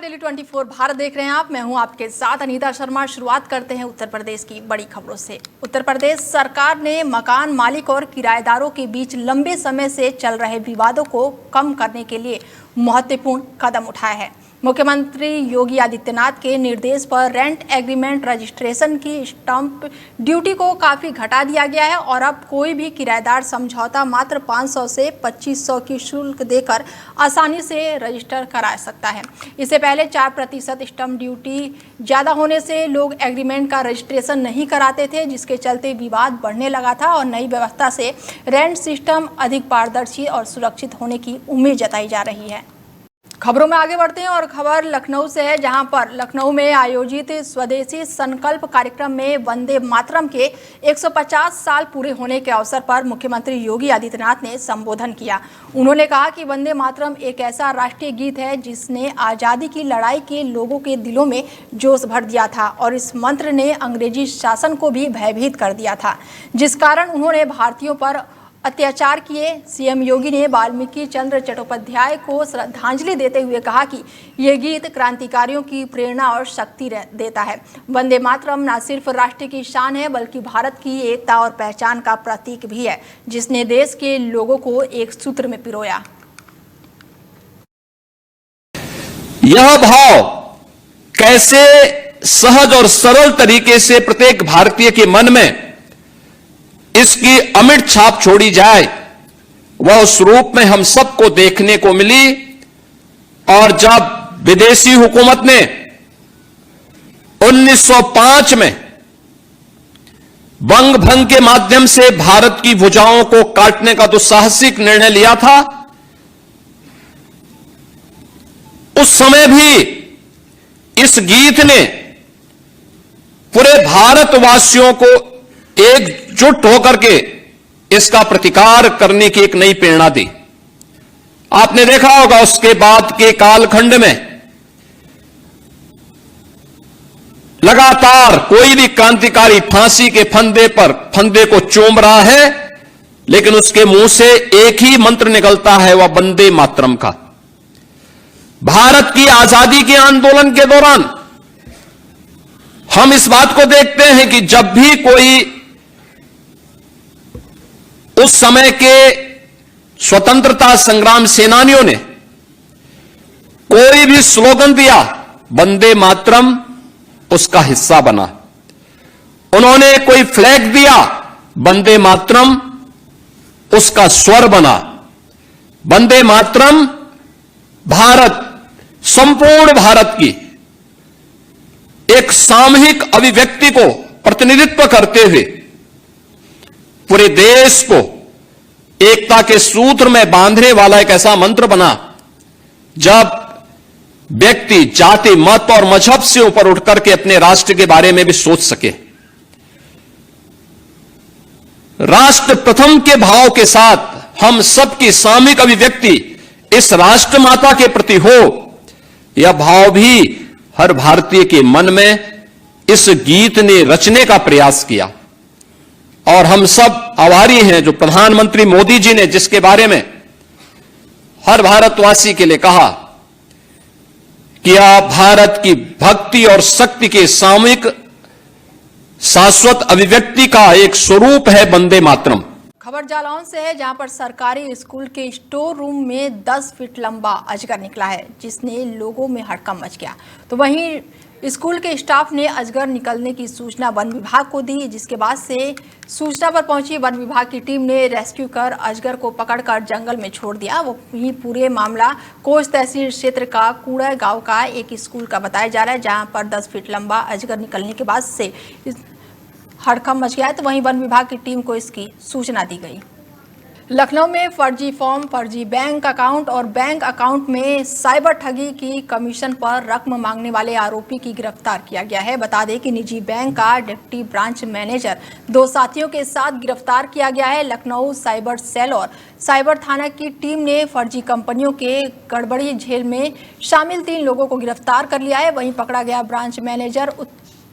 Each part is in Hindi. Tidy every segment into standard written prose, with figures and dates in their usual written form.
डेली 24 भारत देख रहे हैं आप। मैं हूं आपके साथ अनीता शर्मा। शुरुआत करते हैं उत्तर प्रदेश की बड़ी खबरों से। उत्तर प्रदेश सरकार ने मकान मालिक और किराएदारों के बीच लंबे समय से चल रहे विवादों को कम करने के लिए महत्वपूर्ण कदम उठाया है। मुख्यमंत्री योगी आदित्यनाथ के निर्देश पर रेंट एग्रीमेंट रजिस्ट्रेशन की स्टंप ड्यूटी को काफ़ी घटा दिया गया है और अब कोई भी किराएदार समझौता मात्र 500 से 2500 की शुल्क देकर आसानी से रजिस्टर करा सकता है। इससे पहले 4% स्टंप ड्यूटी ज़्यादा होने से लोग एग्रीमेंट का रजिस्ट्रेशन नहीं कराते थे, जिसके चलते विवाद बढ़ने लगा था और नई व्यवस्था से रेंट सिस्टम अधिक पारदर्शी और सुरक्षित होने की उम्मीद जताई जा रही है। खबरों में आगे बढ़ते हैं और खबर लखनऊ से है, जहां पर लखनऊ में आयोजित स्वदेशी संकल्प कार्यक्रम में वंदे मातरम के 150 साल पूरे होने के अवसर पर मुख्यमंत्री योगी आदित्यनाथ ने संबोधन किया। उन्होंने कहा कि वंदे मातरम एक ऐसा राष्ट्रीय गीत है जिसने आज़ादी की लड़ाई के लोगों के दिलों में जोश भर दिया था और इस मंत्र ने अंग्रेजी शासन को भी भयभीत कर दिया था, जिस कारण उन्होंने भारतीयों पर अत्याचार किए। सीएम योगी ने वाल्मीकि चंद्र चट्टोपाध्याय को श्रद्धांजलि देते हुए कहा कि ये गीत क्रांतिकारियों की प्रेरणा और शक्ति देता है। वंदे मातरम न सिर्फ राष्ट्र की शान है बल्कि भारत की एकता और पहचान का प्रतीक भी है, जिसने देश के लोगों को एक सूत्र में पिरोया। यह भाव कैसे सहज और सरल तरीके से प्रत्येक भारतीय के मन में इसकी अमिट छाप छोड़ी जाए, वह उस रूप में हम सबको देखने को मिली। और जब विदेशी हुकूमत ने 1905 में बंग भंग के माध्यम से भारत की भुजाओं को काटने का दुस्साहसिक निर्णय लिया था, उस समय भी इस गीत ने पूरे भारतवासियों को एकजुट होकर के इसका प्रतिकार करने की एक नई प्रेरणा दी। आपने देखा होगा उसके बाद के कालखंड में लगातार कोई भी क्रांतिकारी फांसी के फंदे को चूम रहा है, लेकिन उसके मुंह से एक ही मंत्र निकलता है, वह वंदे मातरम का। भारत की आजादी के आंदोलन के दौरान हम इस बात को देखते हैं कि जब भी कोई उस समय के स्वतंत्रता संग्राम सेनानियों ने कोई भी स्लोगन दिया, वंदे मातरम उसका हिस्सा बना। उन्होंने कोई फ्लैग दिया, वंदे मातरम उसका स्वर बना। वंदे मातरम भारत, संपूर्ण भारत की एक सामूहिक अभिव्यक्ति को प्रतिनिधित्व करते हुए पूरे देश को एकता के सूत्र में बांधने वाला एक ऐसा मंत्र बना, जब व्यक्ति जाति, मत और मजहब से ऊपर उठकर के अपने राष्ट्र के बारे में भी सोच सके। राष्ट्र प्रथम के भाव के साथ हम सबकी सामूहिक अभिव्यक्ति इस राष्ट्र माता के प्रति हो, यह भाव भी हर भारतीय के मन में इस गीत ने रचने का प्रयास किया। और हम सब आभारी हैं जो प्रधानमंत्री मोदी जी ने जिसके बारे में हर भारतवासी के लिए कहा कि आप भारत की भक्ति और शक्ति के सामूहिक शाश्वत अभिव्यक्ति का एक स्वरूप है वंदे मातरम। खबर जालौन से है, जहां पर सरकारी स्कूल के स्टोर रूम में 10 फीट लंबा अजगर निकला है, जिसने लोगों में हड़कंप मच गया। तो वहीं स्कूल के स्टाफ ने अजगर निकलने की सूचना वन विभाग को दी, जिसके बाद से सूचना पर पहुंची वन विभाग की टीम ने रेस्क्यू कर अजगर को पकड़कर जंगल में छोड़ दिया। वहीं पूरे मामला कोच तहसील क्षेत्र का कूड़ा गांव का एक स्कूल का बताया जा रहा है, जहां पर 10 फीट लंबा अजगर निकलने के बाद से हड़कंप मच गया है। तो वहीं वन विभाग की टीम को इसकी सूचना दी गई। लखनऊ में फर्जी फॉर्म, फर्जी बैंक अकाउंट और बैंक अकाउंट में साइबर ठगी की कमीशन पर रकम मांगने वाले आरोपी की गिरफ्तार किया गया है। बता दें कि निजी बैंक का डिप्टी ब्रांच मैनेजर 2 साथियों के साथ गिरफ्तार किया गया है। लखनऊ साइबर सेल और साइबर थाना की टीम ने फर्जी कंपनियों के गड़बड़ी झेल में शामिल 3 लोगों को गिरफ्तार कर लिया है। वहीं पकड़ा गया ब्रांच मैनेजर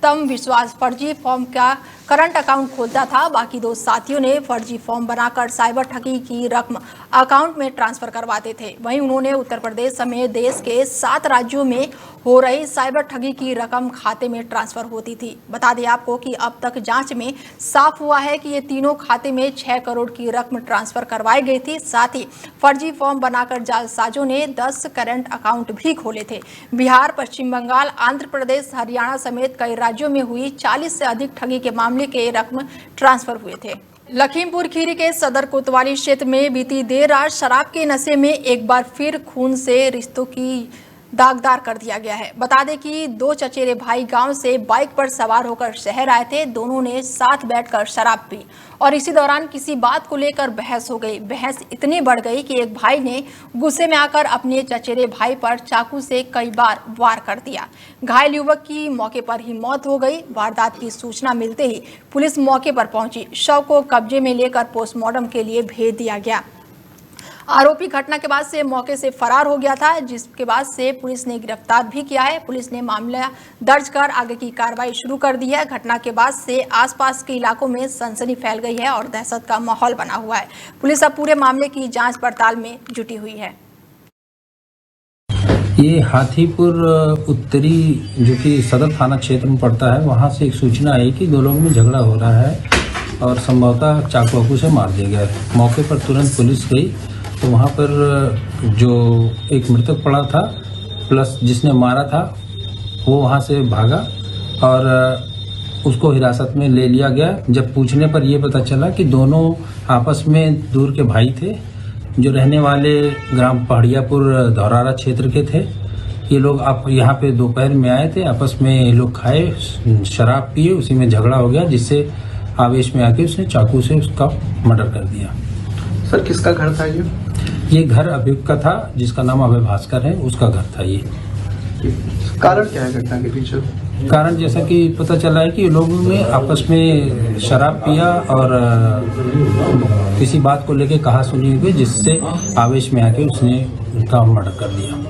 तम विश्वास फर्जी फॉर्म का करंट अकाउंट खोलता था। बाकी 2 साथियों ने फर्जी फॉर्म बनाकर साइबर ठगी की रकम अकाउंट में ट्रांसफर करवाते थे। वहीं उन्होंने उत्तर प्रदेश समेत देश के 7 राज्यों में हो रही साइबर ठगी की रकम खाते में ट्रांसफर होती थी। बता दें आपको कि अब तक जांच में साफ हुआ है कि ये तीनों खाते में 6 करोड़ की रकम ट्रांसफर करवाई गई थी। साथ ही फर्जी फॉर्म बनाकर जालसाजों ने 10 करंट अकाउंट भी खोले थे। बिहार, पश्चिम बंगाल, आंध्र प्रदेश, हरियाणा समेत कई राज्यों में हुई 40 से अधिक ठगी के मामले के रकम ट्रांसफर हुए थे। लखीमपुर खीरी के सदर कोतवाली क्षेत्र में बीती देर रात शराब के नशे में एक बार फिर खून से रिश्तों की दागदार कर दिया गया है। बता दें कि 2 चचेरे भाई गांव से बाइक पर सवार होकर शहर आए थे। दोनों ने साथ बैठकर शराब पी और इसी दौरान किसी बात को लेकर बहस हो गई। बहस इतनी बढ़ गई कि एक भाई ने गुस्से में आकर अपने चचेरे भाई पर चाकू से कई बार वार कर दिया। घायल युवक की मौके पर ही मौत हो गई। वारदात की सूचना मिलते ही पुलिस मौके पर पहुंची। शव को कब्जे में लेकर पोस्टमार्टम के लिए भेज दिया गया। आरोपी घटना के बाद से मौके से फरार हो गया था, जिसके बाद से पुलिस ने गिरफ्तार भी किया है। पुलिस ने मामला दर्ज कर आगे की कार्रवाई शुरू कर दी है। घटना के बाद से आसपास के इलाकों में सनसनी फैल गई है और दहशत का माहौल बना हुआ है। पुलिस अब पूरे मामले की जांच पड़ताल में जुटी हुई है। ये हाथीपुर उत्तरी जो कि सदर थाना क्षेत्र में पड़ता है, वहाँ से एक सूचना आई कि 2 लोगों में झगड़ा हो रहा है और संभवतः चाकू से मार दिया गया है। मौके पर तुरंत पुलिस गई तो वहाँ पर जो एक मृतक पड़ा था प्लस जिसने मारा था वो वहाँ से भागा और उसको हिरासत में ले लिया गया। जब पूछने पर यह पता चला कि दोनों आपस में दूर के भाई थे, जो रहने वाले ग्राम पहाड़ियापुर धौरारा क्षेत्र के थे। ये लोग आप यहाँ पे दोपहर में आए थे, आपस में ये लोग खाए, शराब पिए, उसी में झगड़ा हो गया, जिससे आवेश में आके उसने चाकू से उसका मर्डर कर दिया। सर किसका घर था ये घर अभियुक्त का था, जिसका नाम अभय भास्कर है, उसका घर था ये। कारण क्या है घटना के पीछे? कारण जैसा कि पता चला है कि लोगों ने आपस में शराब पिया और किसी बात को लेके कहा सुनी हुई, जिससे आवेश में आके उसने उनका मर्डर कर दिया।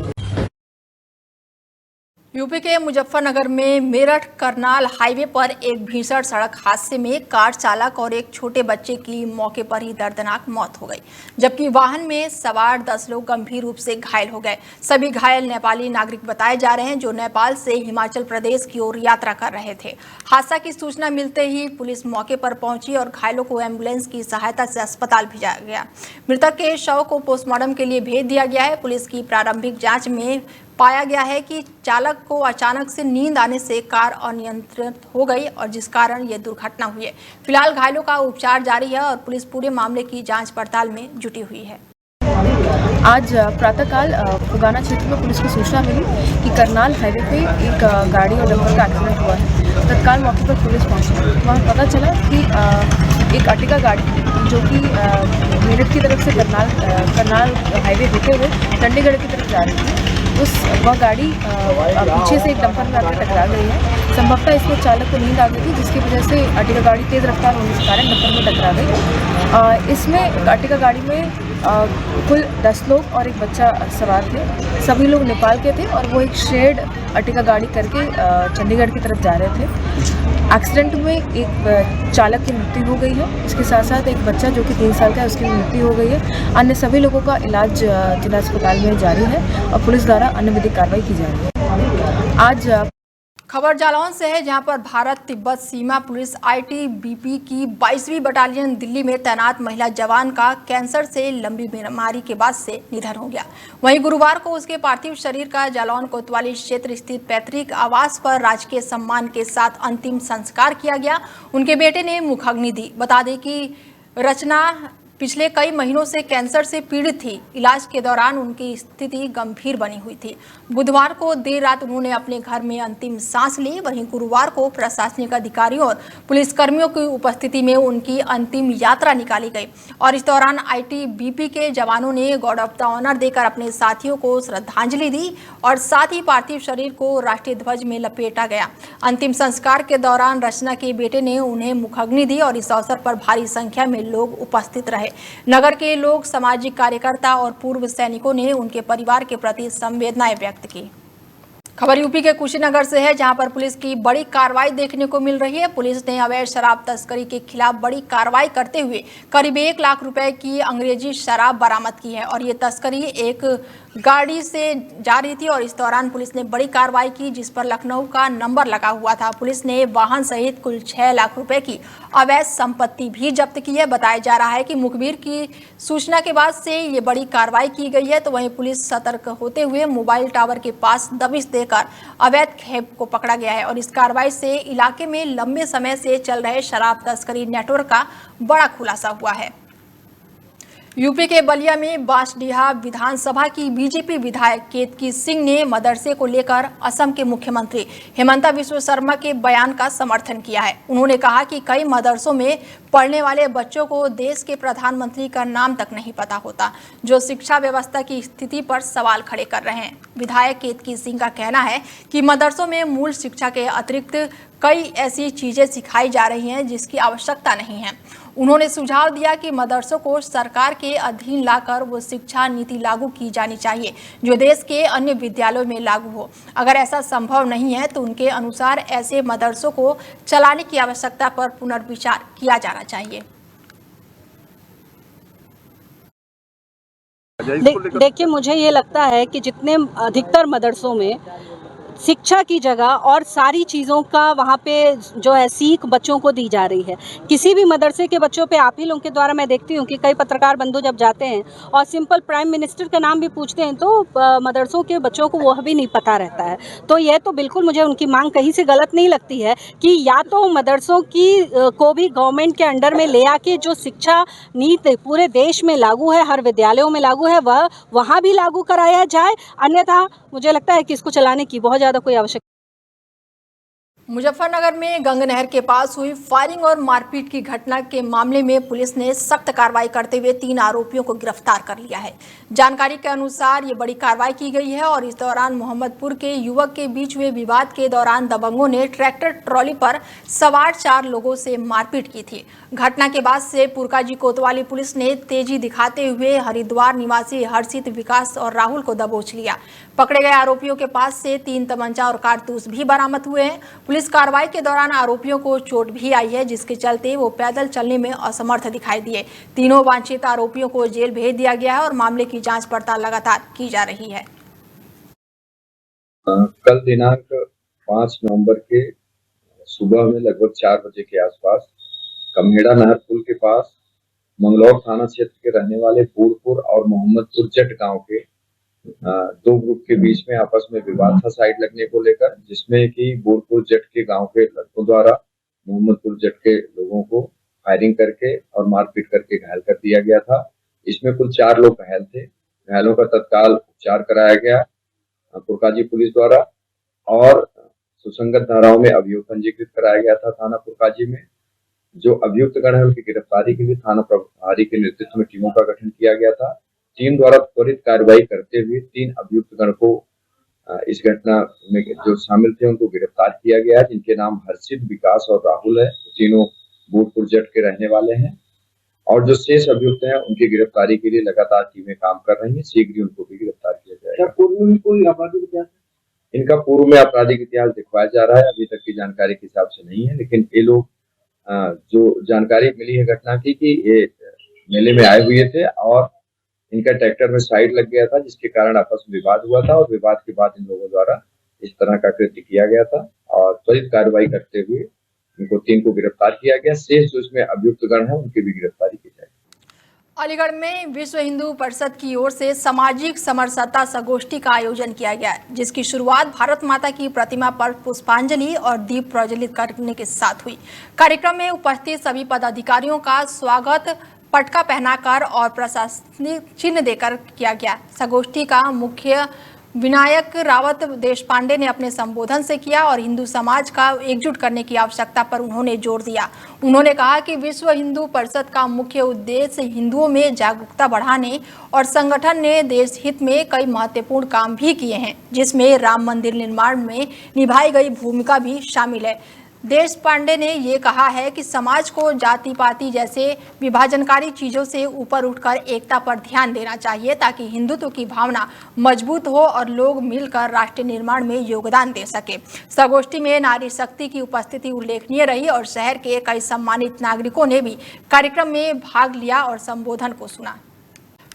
यूपी के मुजफ्फरनगर में मेरठ करनाल हाईवे पर एक भीषण सड़क हादसे में कार चालक और एक छोटे बच्चे की मौके पर ही दर्दनाक मौत हो गई, जबकि वाहन में सवार 10 लोग गंभीर रूप से घायल हो गए। सभी घायल नेपाली नागरिक बताए जा रहे हैं, जो नेपाल से हिमाचल प्रदेश की ओर यात्रा कर रहे थे। हादसा की सूचना मिलते ही पुलिस मौके पर पहुंची और घायलों को एम्बुलेंस की सहायता से अस्पताल भेजा गया। मृतक के शव को पोस्टमार्टम के लिए भेज दिया गया है। पुलिस की प्रारंभिक जाँच में पाया गया है कि चालक को अचानक से नींद आने से कार अनियंत्रित हो गई और जिस कारण यह दुर्घटना हुई है। फिलहाल घायलों का उपचार जारी है और पुलिस पूरे मामले की जांच पड़ताल में जुटी हुई है। आज प्रातःकाल फुगाना क्षेत्र में पुलिस को सूचना मिली कि करनाल हाईवे पे एक गाड़ी और डंपर का एक्सीडेंट हुआ है। तत्काल मौके पर पुलिस पहुंची। वहाँ पता चला कि एक अर्टिगा गाड़ी जो कि मेरठ की तरफ से करनाल हाईवे होते हुए चंडीगढ़ की तरफ जा रही थी, वह गाड़ी पीछे से एक डंपर में आकर टकरा गई है। संभवतः इसमें चालक को नींद आ गई थी, जिसकी वजह से अर्टिगा गाड़ी तेज़ रफ्तार होने के कारण डंपर में टकरा गई। इसमें अर्टिगा गाड़ी में कुल 10 लोग और एक बच्चा सवार थे। सभी लोग नेपाल के थे और वो एक शेयर्ड अर्टिगा गाड़ी करके चंडीगढ़ की तरफ जा रहे थे। एक्सीडेंट में एक चालक की मृत्यु हो गई है। इसके साथ साथ एक बच्चा जो कि 3 साल का है, उसकी मृत्यु हो गई है। अन्य सभी लोगों का इलाज जिला अस्पताल में जारी है और पुलिस द्वारा अन्य विधिक कार्रवाई की जा रही है। आज खबर जालौन से है, जहां पर भारत तिब्बत सीमा पुलिस ITBP की 22वीं बटालियन दिल्ली में तैनात महिला जवान का कैंसर से लंबी बीमारी के बाद से निधन हो गया। वहीं गुरुवार को उसके पार्थिव शरीर का जालौन कोतवाली क्षेत्र स्थित पैतृक आवास पर राजकीय सम्मान के साथ अंतिम संस्कार किया गया। उनके बेटे ने मुखाग्नि दी। बता दें कि रचना पिछले कई महीनों से कैंसर से पीड़ित थी। इलाज के दौरान उनकी स्थिति गंभीर बनी हुई थी। बुधवार को देर रात उन्होंने अपने घर में अंतिम सांस ली। वहीं गुरुवार को प्रशासनिक अधिकारियों और पुलिसकर्मियों की उपस्थिति में उनकी अंतिम यात्रा निकाली गई और इस दौरान ITBP के जवानों ने गार्ड ऑफ द ऑनर देकर अपने साथियों को श्रद्धांजलि दी और साथ ही पार्थिव शरीर को राष्ट्रीय ध्वज में लपेटा गया। अंतिम संस्कार के दौरान रचना के बेटे ने उन्हें मुखाग्नि दी और इस अवसर पर भारी संख्या में लोग उपस्थित रहे। नगर के लोग, सामाजिक कार्यकर्ता और पूर्व सैनिकों ने उनके परिवार के प्रति संवेदनाएं व्यक्त की। खबर यूपी के कुशीनगर से है, जहां पर पुलिस की बड़ी कार्रवाई देखने को मिल रही है। पुलिस ने अवैध शराब तस्करी के खिलाफ बड़ी कार्रवाई करते हुए करीब 1 लाख रुपए की अंग्रेजी शराब बरामद की है और ये तस्करी एक गाड़ी से जा रही थी और इस दौरान पुलिस ने बड़ी कार्रवाई की, जिस पर लखनऊ का नंबर लगा हुआ था। पुलिस ने वाहन सहित कुल 6 लाख रुपए की अवैध संपत्ति भी जब्त की है। बताया जा रहा है कि मुखबिर की सूचना के बाद से ये बड़ी कार्रवाई की गई है। तो वहीं पुलिस सतर्क होते हुए मोबाइल टावर के पास दबिश देकर अवैध खेप को पकड़ा गया है और इस कार्रवाई से इलाके में लंबे समय से चल रहे शराब तस्करी नेटवर्क का बड़ा खुलासा हुआ है। यूपी के बलिया में बांसडीहा विधानसभा की बीजेपी विधायक केतकी सिंह ने मदरसे को लेकर असम के मुख्यमंत्री हेमंता बिस्वा शर्मा के बयान का समर्थन किया है। उन्होंने कहा कि कई मदरसों में पढ़ने वाले बच्चों को देश के प्रधानमंत्री का नाम तक नहीं पता होता, जो शिक्षा व्यवस्था की स्थिति पर सवाल खड़े कर रहे हैं। विधायक केतकी सिंह का कहना है कि मदरसों में मूल शिक्षा के अतिरिक्त कई ऐसी चीजें सिखाई जा रही हैं जिसकी आवश्यकता नहीं है। उन्होंने सुझाव दिया कि मदरसों को सरकार के अधीन लाकर वो शिक्षा नीति लागू की जानी चाहिए जो देश के अन्य विद्यालयों में लागू हो। अगर ऐसा संभव नहीं है तो उनके अनुसार ऐसे मदरसों को चलाने की आवश्यकता पर पुनर्विचार किया जाना चाहिए। देखिए, मुझे ये लगता है कि जितने अधिकतर मदरसों में शिक्षा की जगह और सारी चीज़ों का वहाँ पे जो है सीख बच्चों को दी जा रही है। किसी भी मदरसे के बच्चों पे आप ही लोगों के द्वारा मैं देखती हूँ कि कई पत्रकार बंधु जब जाते हैं और सिंपल प्राइम मिनिस्टर का नाम भी पूछते हैं तो मदरसों के बच्चों को वह भी नहीं पता रहता है। तो यह तो बिल्कुल मुझे उनकी मांग कहीं से गलत नहीं लगती है कि या तो मदरसों की को भी गवर्नमेंट के अंडर में ले आके जो शिक्षा नीति पूरे देश में लागू है, हर विद्यालयों में लागू है, वह वहाँ भी लागू कराया जाए। अन्यथा मुझे लगता है कि इसको चलाने की बहुत ज़्यादा कोई आवश्यकता। मुजफ्फरनगर में गंगा नहर के पास हुई फायरिंग और मारपीट की घटना के मामले में पुलिस ने सख्त कार्रवाई करते हुए 3 आरोपियों को गिरफ्तार कर लिया है। जानकारी के अनुसार ये बड़ी कार्रवाई की गई है और इस दौरान मोहम्मदपुर के युवक के बीच हुए विवाद के दौरान दबंगों ने ट्रैक्टर ट्रॉली पर सवार 4 लोगों से मारपीट की थी। घटना के बाद से पुरकाजी कोतवाली पुलिस ने तेजी दिखाते हुए हरिद्वार निवासी हर्षित, विकास और राहुल को दबोच लिया। पकड़े गए आरोपियों के पास से 3 तमंचा और कारतूस भी बरामद हुए हैं। पुलिस कार्रवाई के दौरान आरोपियों को चोट भी आई है, जिसके चलते वो पैदल चलने में असमर्थ दिखाई दिए। तीनों वांछित आरोपियों को जेल भेज दिया गया है और मामले की जांच पड़ताल लगातार की जा रही है। कल दिनांक 5 नवंबर के सुबह में लगभग 4 बजे के आसपास कमहेड़ा नहर पुल के पास मंगलौर थाना क्षेत्र के रहने वाले बूढ़पुर और मोहम्मदपुर जट गांव के 2 ग्रुप के बीच में आपस में विवाद था साइड लगने को लेकर, जिसमें कि बूढ़पुर जट के गांव के लड़कों द्वारा मोहम्मदपुर जट के लोगों को फायरिंग करके और मारपीट करके घायल कर दिया गया था। इसमें कुल 4 लोग घायल थे। घायलों का तत्काल उपचार कराया गया पुरकाजी पुलिस द्वारा और सुसंगत धाराओं में अभियोग पंजीकृत कराया गया था थाना पुरकाजी में। जो अभियुक्त गण है उनकी गिरफ्तारी के लिए थाना प्रभारी के नेतृत्व में टीमों का गठन किया गया था। टीम द्वारा त्वरित कार्रवाई करते हुए 3 अभियुक्त गण को इस घटना में जो शामिल थे उनको गिरफ्तार किया गया, जिनके नाम हर्षित, विकास और राहुल है। तीनों बूढ़पुर जट के रहने वाले हैं और जो शेष अभियुक्त हैं उनकी गिरफ्तारी के लिए लगातार टीमें काम कर रही हैं। शीघ्र ही उनको भी गिरफ्तार किया जाएगा। पूर्व में कोई आपराधिक इतिहास? इनका पूर्व में आपराधिक इतिहास दिखवाया जा रहा है, अभी तक की जानकारी के हिसाब से नहीं है, लेकिन ये लोग जो जानकारी मिली है घटना की कि ये मेले में आए हुए थे और इनका ट्रैक्टर में साइड लग गया था, जिसके कारण आपस में विवाद हुआ था और विवाद के बाद इन लोगों द्वारा इस तरह का कृत्य किया गया था और त्वरित कार्रवाई करते हुए इनको 3 को गिरफ्तार किया गया। शेष जो इसमें अभियुक्त गण है उनकी भी गिरफ्तारी की जाएगी। अलीगढ़ में विश्व हिंदू परिषद की ओर से सामाजिक समरसता संगोष्ठी का आयोजन किया गया, जिसकी शुरुआत भारत माता की प्रतिमा पर पुष्पांजलि और दीप प्रज्वलित करने के साथ हुई। कार्यक्रम में उपस्थित सभी पदाधिकारियों का स्वागत पटका पहनाकर और प्रशासनिक चिन्ह देकर किया गया। संगोष्ठी का मुख्य विनायक रावत देशपांडे ने अपने संबोधन से किया और हिंदू समाज का एकजुट करने की आवश्यकता पर उन्होंने जोर दिया। उन्होंने कहा कि विश्व हिंदू परिषद का मुख्य उद्देश्य हिंदुओं में जागरूकता बढ़ाने और संगठन ने देश हित में कई महत्वपूर्ण काम भी किए हैं, जिसमें राम मंदिर निर्माण में निभाई गई भूमिका भी शामिल है। देश पांडे ने ये कहा है कि समाज को जाति पाति जैसे विभाजनकारी चीजों से ऊपर उठकर एकता पर ध्यान देना चाहिए ताकि हिंदुत्व की भावना मजबूत हो और लोग मिलकर राष्ट्र निर्माण में योगदान दे सके। संगोष्ठी में नारी शक्ति की उपस्थिति उल्लेखनीय रही और शहर के कई सम्मानित नागरिकों ने भी कार्यक्रम में भाग लिया और संबोधन को सुना।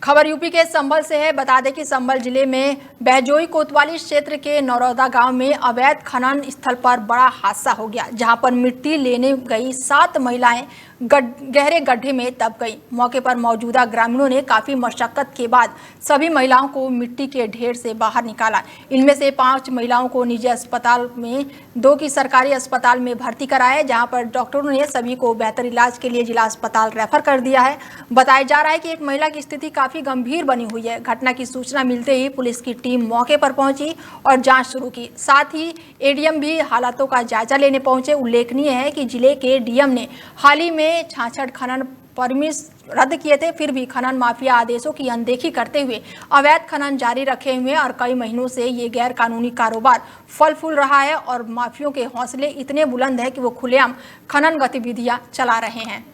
खबर यूपी के संभल से है। बता दें कि संभल जिले में बहजोई कोतवाली क्षेत्र के नौरौदा गांव में अवैध खनन स्थल पर बड़ा हादसा हो गया, जहां पर मिट्टी लेने गई 7 महिलाएं गहरे गड्ढे में दब गई। मौके पर मौजूदा ग्रामीणों ने काफी मशक्कत के बाद सभी महिलाओं को मिट्टी के ढेर से बाहर निकाला। इनमें से 5 महिलाओं को निजी अस्पताल में, 2 की सरकारी अस्पताल में भर्ती कराया, जहां पर डॉक्टरों ने सभी को बेहतर इलाज के लिए जिला अस्पताल रेफर कर दिया है। बताया जा रहा है कि एक महिला की स्थिति काफी गंभीर बनी हुई है। घटना की सूचना मिलते ही पुलिस की टीम मौके पर पहुंची और जांच शुरू की। साथ ही एडीएम भी हालातों का जायजा लेने पहुंचे। उल्लेखनीय है कि जिले के डीएम ने हाल ही में छाछड़ खनन परमिट रद्द किए थे, फिर भी खनन माफिया आदेशों की अनदेखी करते हुए अवैध खनन जारी रखे हुए और कई महीनों से ये गैर कानूनी कारोबार फल फूल रहा है और माफियों के हौसले इतने बुलंद है कि वो खुलेआम खनन गतिविधियां चला रहे हैं।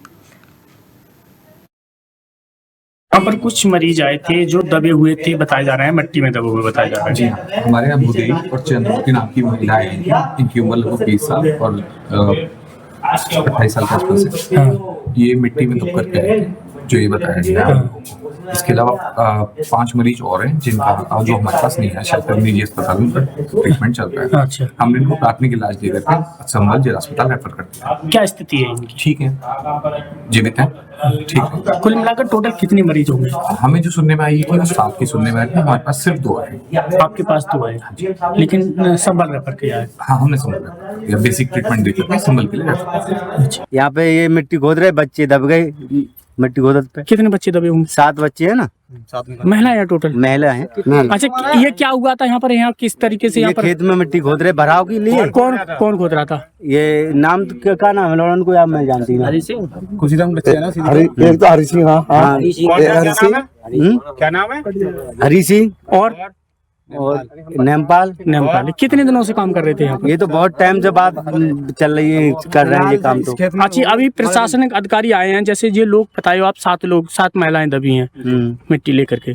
यहाँ पर कुछ मरीज आए थे जो दबे हुए थे, बताए जा रहे हैं मिट्टी में दबे हुए बताए जा रहे हैं। जी, हमारे यहाँ भूदेवी और चंद्रमुखी नाम की महिलाएं हैं। इनकी उम्र लगभग 20 साल और 28 साल के आसपास है। ये मिट्टी में दब करके आए थे, जो ये बताया गया है। इसके अलावा 5 मरीज और हैं जिनका जो हमारे पास नहीं है, शायद निजी अस्पताल में ट्रीटमेंट चल रहा है। अच्छा। हमने इनको प्राथमिक इलाज दे करके संभल जिला अस्पताल रेफर कर दिया। क्या स्थिति है इनकी? ठीक है, जीवित है, ठीक है। कुल मिलाकर टोटल कितने मरीज होंगे? हमें जो सुनने में आई थी 7 की सुनने में आई थी, हमारे पास सिर्फ 2 है। आपके पास 2 है, लेकिन संभल रेफर किया है? हाँ, हमने संभल बेसिक ट्रीटमेंट दे करके संभल के लिए रेफर किया। यहाँ पे ये मिट्टी खोद रहे, बच्चे दब गए मिट्टी खोदत पे। कितने बच्चे दबे होंगे? 7 बच्चे हैं ना, महिला है टोटल? महिला है। अच्छा, ये क्या हुआ था यहाँ पर? यहाँ किस तरीके से यहाँ पर खेत में मिट्टी खोद रहे भराव के लिए? कौन खोद रहा था? ये नाम क्या नाम है लौड़न को, आप मैं जानती हूँ। कुछ बच्चे हैं ना, एक तो हरी सिंह। हाँ, क्या नाम है? हरी सिंह और नेपाल। कितने दिनों से काम कर रहे थे यहाँ पर? ये तो बहुत टाइम से बात चल रही है, कर रहे हैं ये काम तो। अच्छा, अभी प्रशासनिक अधिकारी आए हैं, जैसे ये लोग बताए आप 7 महिलाएं दबी हैं मिट्टी लेकर के,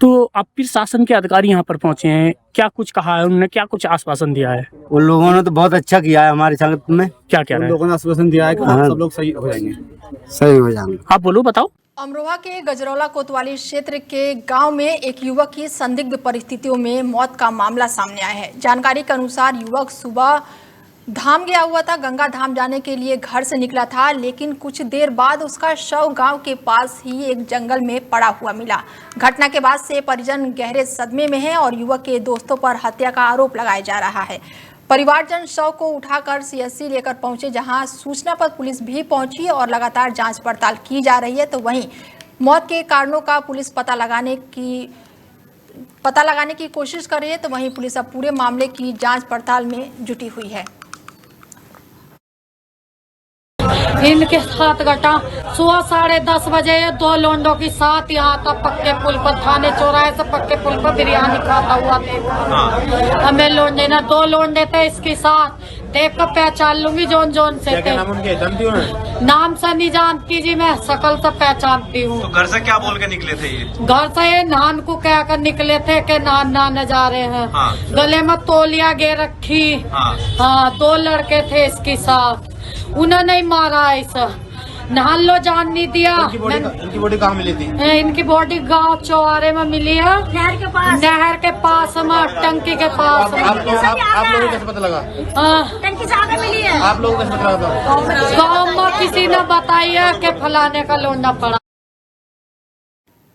तो अब प्रशासन के अधिकारी यहाँ पर पहुंचे हैं, क्या कुछ कहा है उन्होंने? क्या कुछ आश्वासन दिया है? उन लोगों ने तो बहुत अच्छा किया है हमारे संगत में। क्या कह रहे हैं? लोगों ने आश्वासन दिया है कि सब लोग सही हो जाएंगे। सही हो जाएंगे। आप बोलो, बताओ। अमरोहा के गजरौला कोतवाली क्षेत्र के गांव में एक युवक की संदिग्ध परिस्थितियों में मौत का मामला सामने आया है। जानकारी के अनुसार युवक सुबह धाम गया हुआ था, गंगा धाम जाने के लिए घर से निकला था, लेकिन कुछ देर बाद उसका शव गांव के पास ही एक जंगल में पड़ा हुआ मिला। घटना के बाद से परिजन गहरे सदमे में हैं और युवक के दोस्तों पर हत्या का आरोप लगाया जा रहा है। परिवारजन शव को उठाकर सीएचसी लेकर पहुंचे, जहां सूचना पर पुलिस भी पहुंची और लगातार जांच पड़ताल की जा रही है। तो वहीं मौत के कारणों का पुलिस पता लगाने की कोशिश कर रही है। तो वहीं पुलिस अब पूरे मामले की जांच पड़ताल में जुटी हुई है। इनके साथ घटा सुबह 10:30 बजे 2 लोंडों के साथ यहाँ तक पक्के पुल पर, थाने चौराहे से पक्के पुल पर बिरयानी खाता हुआ देखा। हमें लोंडे ना 2 लोंडे थे इसके साथ, देख कर पहचान लूंगी जोन से थे। नाम से नहीं जानती जी, मैं शकल से पहचानती हूँ। तो घर से क्या बोल के निकले थे ये? घर से ये नान को कह कर निकले थे कि नान जा रहे हैं। हाँ। गले में तौलिया गे रखी। हाँ, 2 लड़के थे इसके साथ, उन्होंने ही मारा ऐसा। नहान लो जान नहीं दिया। इनकी बॉडी कहाँ मिली थी? इनकी बॉडी गांव चौराहे में मिली है, नहर के पास में, टंकी के पास में। आप लोगों को कैसे पता लगा? टंकी से आगे मिली है। आप लोगों को कैसे पता लगा? गाँव में किसी ने बताया कि फलाने का लोंडा पड़ा।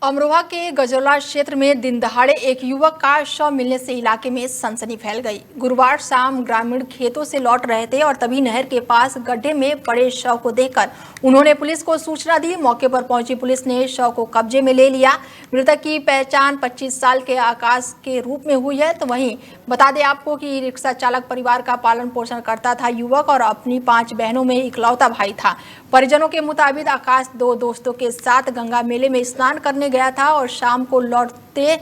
अमरोहा के गजरौला क्षेत्र में दिन दहाड़े एक युवक का शव मिलने से इलाके में सनसनी फैल गई। गुरुवार शाम ग्रामीण खेतों से लौट रहे थे और तभी नहर के पास गड्ढे में पड़े शव को देखकर उन्होंने पुलिस को सूचना दी। मौके पर पहुंची पुलिस ने शव को कब्जे में ले लिया। मृतक की पहचान 25 साल के आकाश के रूप में हुई है। तो वहीं बता दें आपको कि रिक्शा चालक परिवार का पालन पोषण करता था युवक और अपनी 5 बहनों में इकलौता भाई था। परिजनों के मुताबिक आकाश 2 दोस्तों के साथ गंगा मेले में स्नान करने गया था और शाम को लौटते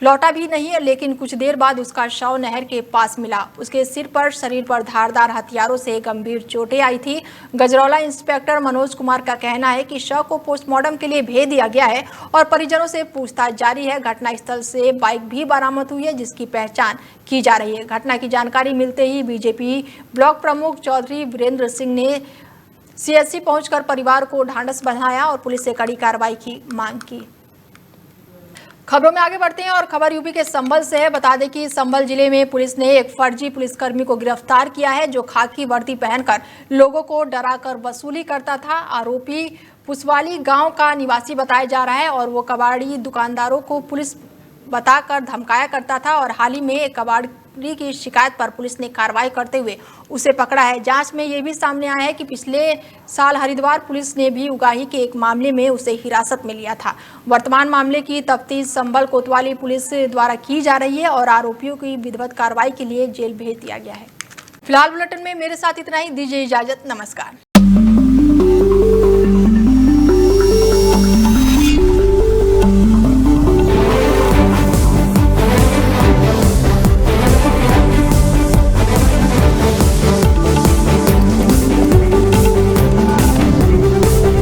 लौटा भी नहीं है, लेकिन कुछ देर बाद उसका शव नहर के पास मिला। उसके सिर पर, शरीर पर धारदार हथियारों से गंभीर चोटें आई थी। गजरौला इंस्पेक्टर मनोज कुमार का कहना है कि शव को पोस्टमार्टम के लिए भेज दिया गया है और परिजनों से पूछताछ जारी है। घटनास्थल से बाइक भी बरामद हुई है, जिसकी पहचान की जा रही है। घटना की जानकारी मिलते ही बीजेपी ब्लॉक प्रमुख चौधरी वीरेंद्र सिंह ने सीएचसी पहुंचकर परिवार को ढांढस बंधाया और पुलिस से कड़ी कार्रवाई की मांग की। खबरों में आगे बढ़ते हैं और खबर यूपी के संभल से है। बता दें कि संभल जिले में पुलिस ने एक फर्जी पुलिसकर्मी को गिरफ्तार किया है, जो खाकी वर्दी पहनकर लोगों को डराकर वसूली करता था। आरोपी पुसवाली गांव का निवासी बताया जा रहा है और वो कबाड़ी दुकानदारों को पुलिस बताकर धमकाया करता था और हाल ही में एक कबाड़ी की शिकायत पर पुलिस ने कार्रवाई करते हुए उसे पकड़ा है। जांच में ये भी सामने आया है कि पिछले साल हरिद्वार पुलिस ने भी उगाही के एक मामले में उसे हिरासत में लिया था। वर्तमान मामले की तफ्तीश संभल कोतवाली पुलिस द्वारा की जा रही है और आरोपियों की विधिवत कार्रवाई के लिए जेल भेज दिया गया है। फिलहाल बुलेटिन में मेरे साथ इतना ही। दीजिए इजाजत। नमस्कार।